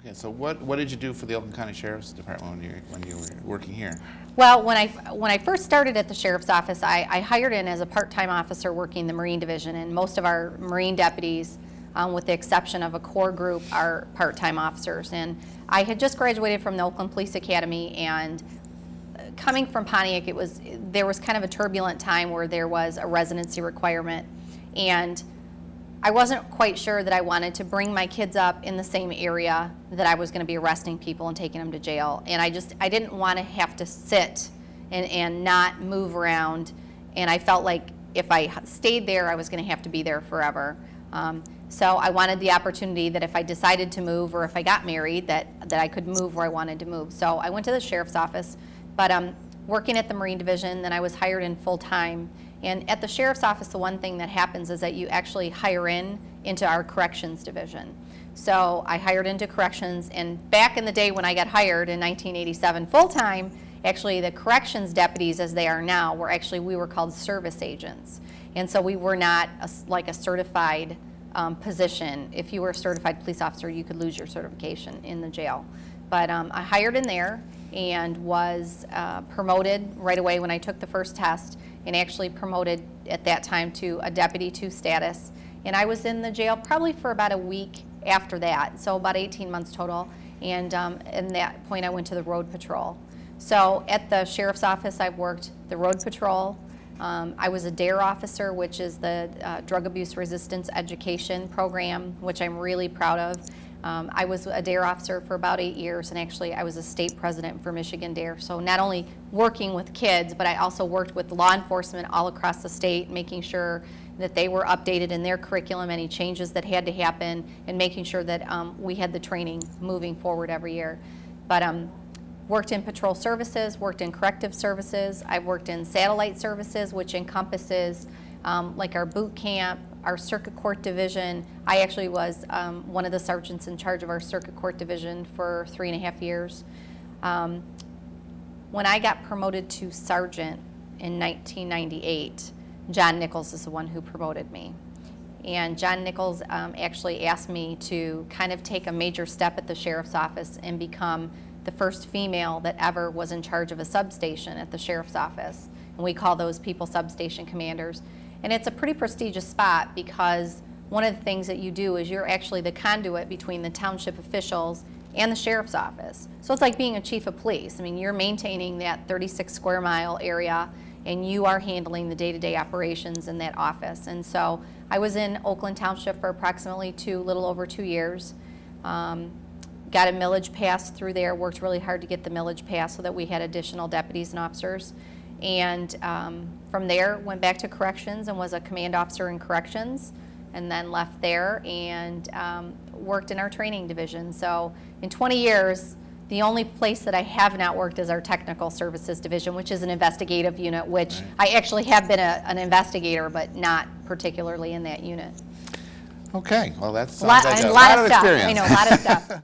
Okay, so what did you do for the Oakland County Sheriff's Department when you were working here? Well, when I first started at the Sheriff's Office, I hired in as a part-time officer working the Marine Division, and most of our Marine deputies, with the exception of a core group, are part-time officers. And I had just graduated from the Oakland Police Academy, and coming from Pontiac, there was kind of a turbulent time where there was a residency requirement, and I wasn't quite sure that I wanted to bring my kids up in the same area that I was going to be arresting people and taking them to jail. And I didn't want to have to sit and not move around. And I felt like if I stayed there, I was going to have to be there forever. So I wanted the opportunity that if I decided to move or if I got married, that I could move where I wanted to move. So I went to the Sheriff's Office, but working at the Marine Division, then I was hired in full-time. And at the Sheriff's Office, the one thing that happens is that you actually hire into our Corrections Division. So I hired into Corrections, and back in the day when I got hired in 1987 full-time, actually the Corrections deputies, as they are now, we were called service agents. And so we were not like a certified position. If you were a certified police officer, you could lose your certification in the jail. But I hired in there and was promoted right away when I took the first test, and actually promoted at that time to a Deputy 2 status. And I was in the jail probably for about a week after that, so about 18 months total. And at that point I went to the Road Patrol. So at the Sheriff's Office I've worked the Road Patrol. I was a DARE officer, which is the Drug Abuse Resistance Education Program, which I'm really proud of. I was a DARE officer for about 8 years, and actually I was a state president for Michigan DARE. So not only working with kids, but I also worked with law enforcement all across the state, making sure that they were updated in their curriculum, any changes that had to happen, and making sure that we had the training moving forward every year. But worked in patrol services, worked in corrective services. I've worked in satellite services, which encompasses like our boot camp, our circuit court division. I actually was one of the sergeants in charge of our circuit court division for 3.5 years. When I got promoted to sergeant in 1998, John Nichols is the one who promoted me. And John Nichols actually asked me to kind of take a major step at the Sheriff's Office and become the first female that ever was in charge of a substation at the Sheriff's Office. And we call those people substation commanders. And it's a pretty prestigious spot because one of the things that you do is you're actually the conduit between the township officials and the Sheriff's Office. So it's like being a chief of police. I mean, you're maintaining that 36 square mile area, and you are handling the day-to-day operations in that office. And so I was in Oakland Township for approximately little over 2 years. Got a millage passed through there, worked really hard to get the millage passed so that we had additional deputies and officers. And from there, went back to Corrections and was a command officer in Corrections, and then left there and worked in our training division. So in 20 years, the only place that I have not worked is our technical services division, which is an investigative unit, which I actually have been an investigator, but not particularly in that unit. Okay, well that's a lot of experience. I know, a lot of stuff.